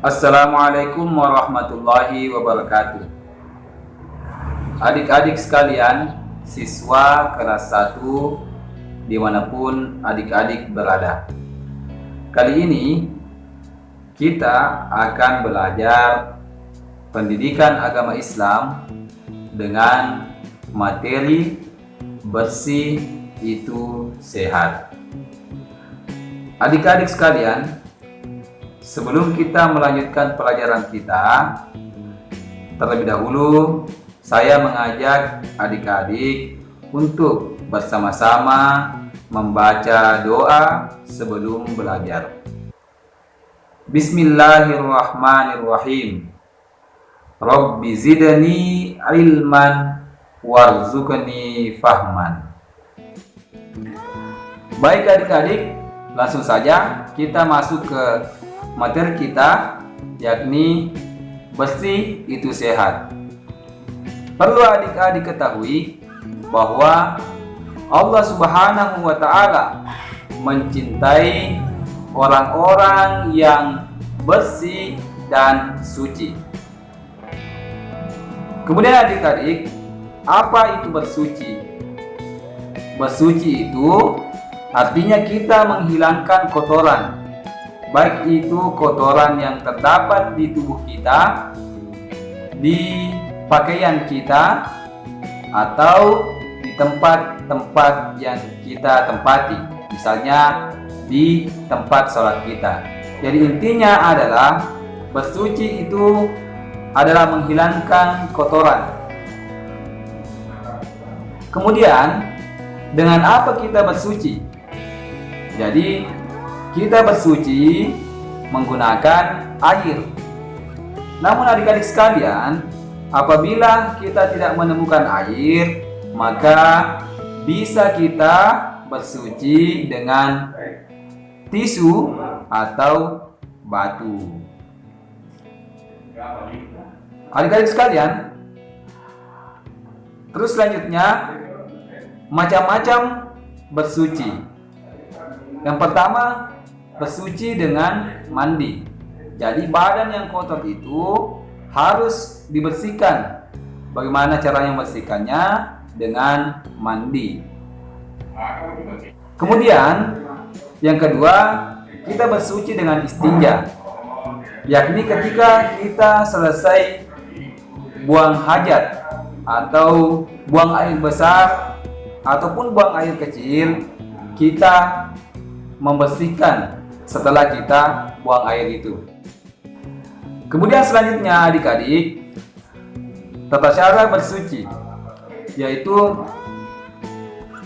Assalamualaikum warahmatullahi wabarakatuh. Adik-adik sekalian, siswa kelas 1 dimanapun adik-adik berada. Kali ini kita akan belajar pendidikan agama Islam dengan materi bersih itu sehat. Adik-adik sekalian, sebelum kita melanjutkan pelajaran kita, terlebih dahulu saya mengajak adik-adik untuk bersama-sama membaca doa sebelum belajar. Bismillahirrahmanirrahim. Rabbi zidni ilman warzuqni fahman. Baik adik-adik, langsung saja kita masuk ke materi kita, yakni bersih itu sehat. Perlu adik-adik ketahui bahwa Allah Subhanahu wa Ta'ala mencintai orang-orang yang bersih dan suci. Kemudian adik-adik, apa itu bersuci? Bersuci itu artinya kita menghilangkan kotoran, baik itu kotoran yang terdapat di tubuh kita, di pakaian kita, atau di tempat-tempat yang kita tempati, misalnya di tempat sholat kita. Jadi intinya adalah bersuci itu adalah menghilangkan kotoran. Kemudian dengan apa kita bersuci? Jadi kita bersuci menggunakan air. Namun adik-adik sekalian, apabila kita tidak menemukan air, maka bisa kita bersuci dengan tisu atau batu. Adik-adik sekalian, terus selanjutnya macam-macam bersuci. Yang pertama, bersuci dengan mandi. Jadi badan yang kotor itu harus dibersihkan. Bagaimana caranya membersihkannya? Dengan mandi. Kemudian yang kedua, kita bersuci dengan istinja, yakni ketika kita selesai buang hajat atau buang air besar ataupun buang air kecil, kita membersihkan setelah kita buang air itu. Kemudian selanjutnya adik-adik, tata cara bersuci, yaitu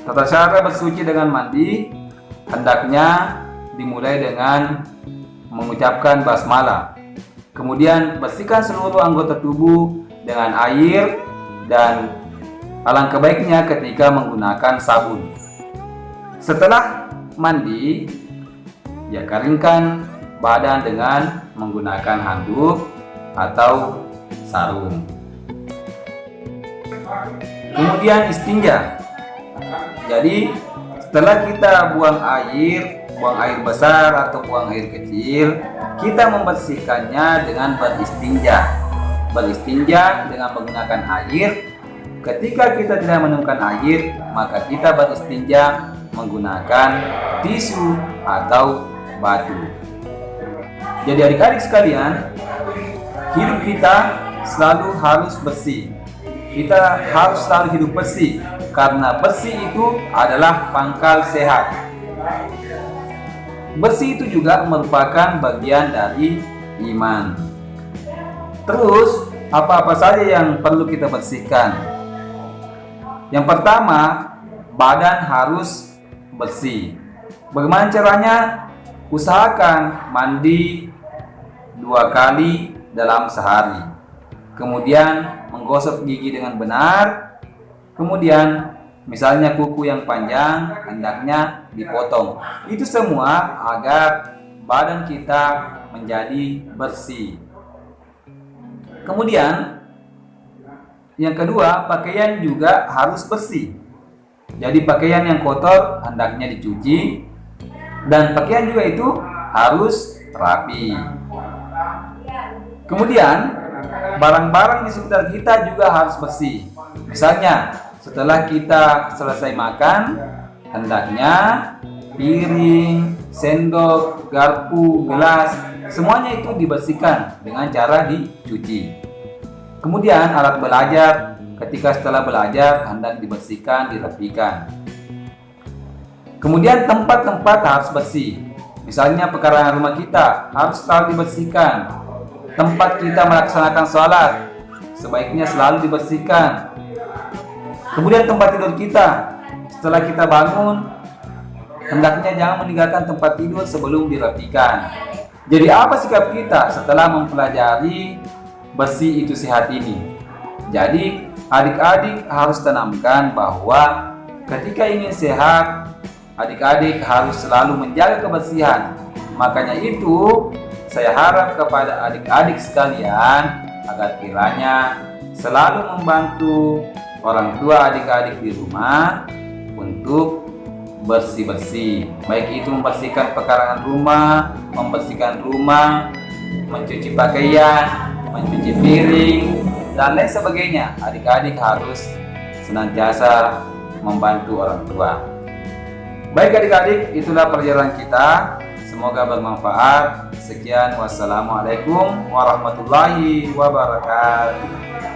tata cara bersuci dengan mandi hendaknya dimulai dengan mengucapkan basmalah. Kemudian bersihkan seluruh anggota tubuh dengan air, dan alangkah baiknya ketika menggunakan sabun. Setelah mandi, ya keringkan badan dengan menggunakan handuk atau sarung. Kemudian istinja. Jadi setelah kita buang air besar atau buang air kecil, kita membersihkannya dengan beristinja. Beristinja dengan menggunakan air. Ketika kita tidak menemukan air, maka kita beristinja menggunakan tisu atau batu. Jadi adik-adik sekalian, hidup kita selalu harus bersih. Kita harus selalu hidup bersih, karena bersih itu adalah pangkal sehat. Bersih itu juga merupakan bagian dari iman. Terus, apa-apa saja yang perlu kita bersihkan? Yang pertama, badan harus bersih. Bagaimana caranya? Usahakan mandi 2 kali dalam sehari. Kemudian menggosok gigi dengan benar. Kemudian misalnya kuku yang panjang hendaknya dipotong. Itu semua agar badan kita menjadi bersih. Kemudian yang kedua, pakaian juga harus bersih. Jadi pakaian yang kotor hendaknya dicuci, dan pakaian juga itu harus rapi. Kemudian, barang-barang di sekitar kita juga harus bersih. Misalnya, setelah kita selesai makan, hendaknya piring, sendok, garpu, gelas, semuanya itu dibersihkan dengan cara dicuci. Kemudian alat belajar, ketika setelah belajar hendak dibersihkan, dirapikan. Kemudian tempat-tempat harus bersih. Misalnya pekarangan rumah kita harus selalu dibersihkan. Tempat kita melaksanakan sholat sebaiknya selalu dibersihkan. Kemudian tempat tidur kita, setelah kita bangun, hendaknya jangan meninggalkan tempat tidur sebelum dirapikan. Jadi apa sikap kita setelah mempelajari bersih itu sehat ini? Jadi adik-adik harus tanamkan bahwa ketika ingin sehat, adik-adik harus selalu menjaga kebersihan. Makanya itu saya harap kepada adik-adik sekalian agar kiranya selalu membantu orang tua adik-adik di rumah untuk bersih-bersih, baik itu membersihkan pekarangan rumah, membersihkan rumah, mencuci pakaian, mencuci piring, dan lain sebagainya. Adik-adik harus senantiasa membantu orang tua. Baik adik-adik, itulah perjalanan kita. Semoga bermanfaat. Sekian, wassalamualaikum warahmatullahi wabarakatuh.